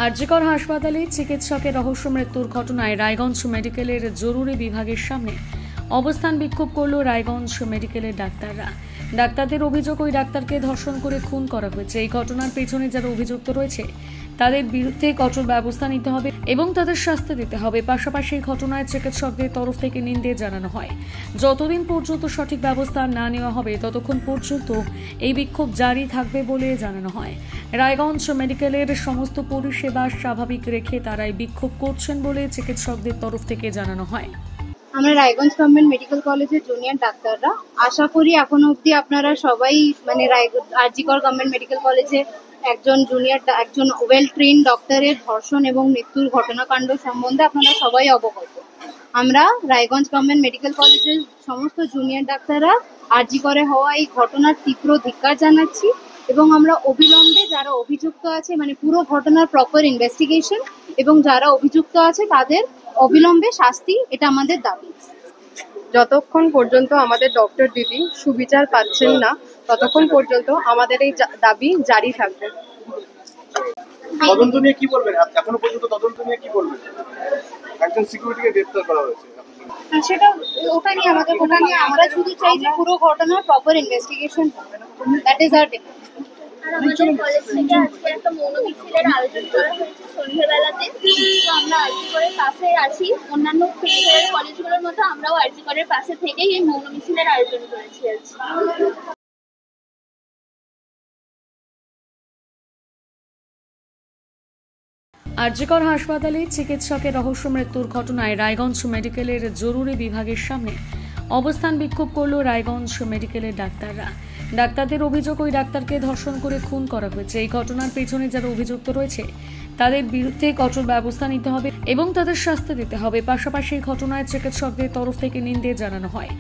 আরজিকর হাসপাতালে চিকিৎসকের রহস্য মৃত্যুর ঘটনায় রায়গঞ্জ মেডিকেলের জরুরি বিভাগের সামনে অবস্থান বিক্ষোভ করল রায়গঞ্জ মেডিকেলের ডাক্তাররা। ডাক্তারদের অভিযোগ, ওই ডাক্তারকে ধর্ষণ করে খুন করা হয়েছে। এই ঘটনার পেছনে যারা অভিযুক্ত রয়েছে তাদের বিরুদ্ধে কঠোর ব্যবস্থা নিতে হবে এবং তাদের শাস্তি দিতে হবে। পাশাপাশি এই ঘটনায় চিকিৎসকদের তরফ থেকে নিন্দে জানানো হয়। যতদিন পর্যন্ত সঠিক ব্যবস্থা না নেওয়া হবে ততক্ষণ পর্যন্ত এই বিক্ষোভ জারি থাকবে বলে জানানো হয়। রায়গঞ্জ মেডিকেলের সমস্ত পরিষেবা স্বাভাবিক রেখে তারা এই বিক্ষোভ করছেন বলে চিকিৎসকদের তরফ থেকে জানানো হয়। আমরা রায়গঞ্জ গভর্নমেন্ট মেডিকেল কলেজের জুনিয়র ডাক্তাররা আশা করি এখনো অবধি আপনারা সবাই আরজিকর গভর্নমেন্ট মেডিকেল কলেজে একজন ওয়েল ট্রেন ডক্টরের ধর্ষণ এবং মৃত্যুর ঘটনাকাণ্ড সম্বন্ধে আপনারা সবাই অবগত। আমরা রায়গঞ্জ গভর্নমেন্ট মেডিকেল কলেজের সমস্ত জুনিয়র ডাক্তাররা আরজিকরে হওয়া এই ঘটনার তীব্র ধিক্কার জানাচ্ছি এবং আমরা অবিলম্বে যারা অভিযুক্ত আছে পুরো ঘটনার প্রপার ইনভেস্টিগেশন এবং যারা অভিযুক্ত আছে তাদের অবিলম্বে শাস্তি, এটা আমাদের দাবি। যতক্ষণ পর্যন্ত আমাদের ডক্টর দিদি সুবিচার পাচ্ছেন না ততক্ষণ পর্যন্ত আমাদের এই দাবি জারি থাকবে। তদন্ত নিয়ে কি বলবেন? এখনো পর্যন্ত তদন্ত নিয়ে কি বলবেন? একজন সিকিউরিটিকে গ্রেফতার করা হয়েছে, ওটা নিয়ে আমরা শুধু চাই যে পুরো ঘটনার proper investigation, that is our demand. আমাদের কলেজ থেকে আজকে একটা মৌন মিছিলের আয়োজন করা হয়েছে সন্ধ্যেবেলাতে। তো আমরা আরজিকরের পাশে আছি, অন্যান্য কলেজগুলোর মতো আমরাও আরজিকরের পাশে থেকেই এই মৌন মিছিলের আয়োজন করেছি আজকে। আরজিকর হাসপাতালে চিকিৎসকের রহস্য মৃত্যুর ঘটনায় রায়গঞ্জ মেডিকেলের জরুরি বিভাগের সামনে অবস্থান বিক্ষোভ করল রায়গঞ্জ মেডিকেলের ডাক্তাররা। ডাক্তারদের অভিযোগ, ওই ডাক্তারকে ধর্ষণ করে খুন করা হয়েছে। এই ঘটনার পেছনে যারা অভিযুক্ত রয়েছে তাদের বিরুদ্ধে কঠোর ব্যবস্থা নিতে হবে এবং তাদের শাস্তি দিতে হবে। পাশাপাশি এই ঘটনায় চিকিৎসকদের তরফ থেকে নিন্দে জানানো হয়।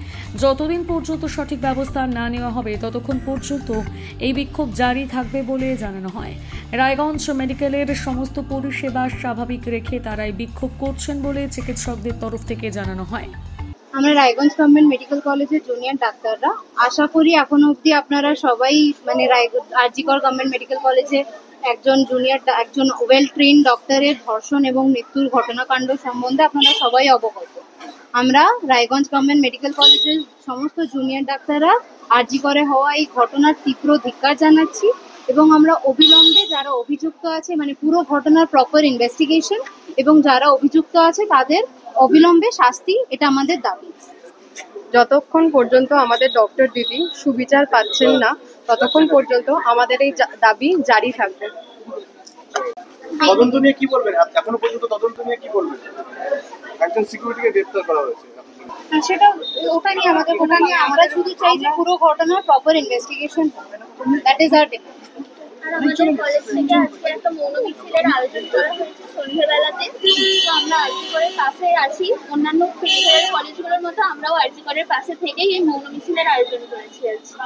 যতদিন পর্যন্ত সঠিক ব্যবস্থা না নেওয়া হবে ততক্ষণ পর্যন্ত এই বিক্ষোভ জারি থাকবে বলে জানানো হয়। রায়গঞ্জ মেডিকেলের সমস্ত পরিষেবা স্বাভাবিক রেখে তারা এই বিক্ষোভ করছেন বলে চিকিৎসকদের তরফ থেকে জানানো হয়। আমরা রায়গঞ্জ গভর্নমেন্ট মেডিকেল কলেজের জুনিয়র ডাক্তাররা আশা করি এখনো অবধি আপনারা সবাই আরজিকর গভর্নমেন্ট মেডিকেল কলেজে একজন ওয়েল ট্রেন ডক্টরের ধর্ষণ এবং মৃত্যুর ঘটনাকাণ্ড সম্বন্ধে আপনারা সবাই অবগত। আমরা রায়গঞ্জ গভর্নমেন্ট মেডিকেল কলেজের সমস্ত জুনিয়র ডাক্তাররা আরজিকরে হওয়া এই ঘটনার তীব্র ধিক্কার জানাচ্ছি এবং আমরা অবিলম্বে যারা অভিযুক্ত আছে পুরো ঘটনার প্রপার ইনভেস্টিগেশন এবং যারা অভিযুক্ত আছে তাদের অবিলম্বে শাস্তি, এটা আমাদের দাবি। যতক্ষণ পর্যন্ত আমাদের ডক্টর দিদি সুবিচার পাচ্ছেন না ততক্ষণ পর্যন্ত আমাদের এই দাবি জারি থাকবে। তদন্ত নিয়ে কি বলবেন? এখনো পর্যন্ত তদন্ত নিয়ে কি বলবেন? একজন সিকিউরিটিকে গ্রেফতার করা হয়েছে, ওটা নিয়ে আমরা শুধু চাই যে পুরো ঘটনার proper investigation, that is our demand. আমাদের কলেজ থেকে আজকে একটা মৌন মিছিলের আয়োজন করা হয়েছে সন্ধ্যেবেলাতে। তো আমরা আরজিকরের পাশে আছি, অন্যান্য কলেজগুলোর মতো আমরাও আরজিকরের পাশে থেকেই এই মৌন মিছিলের আয়োজন করেছি আজকে।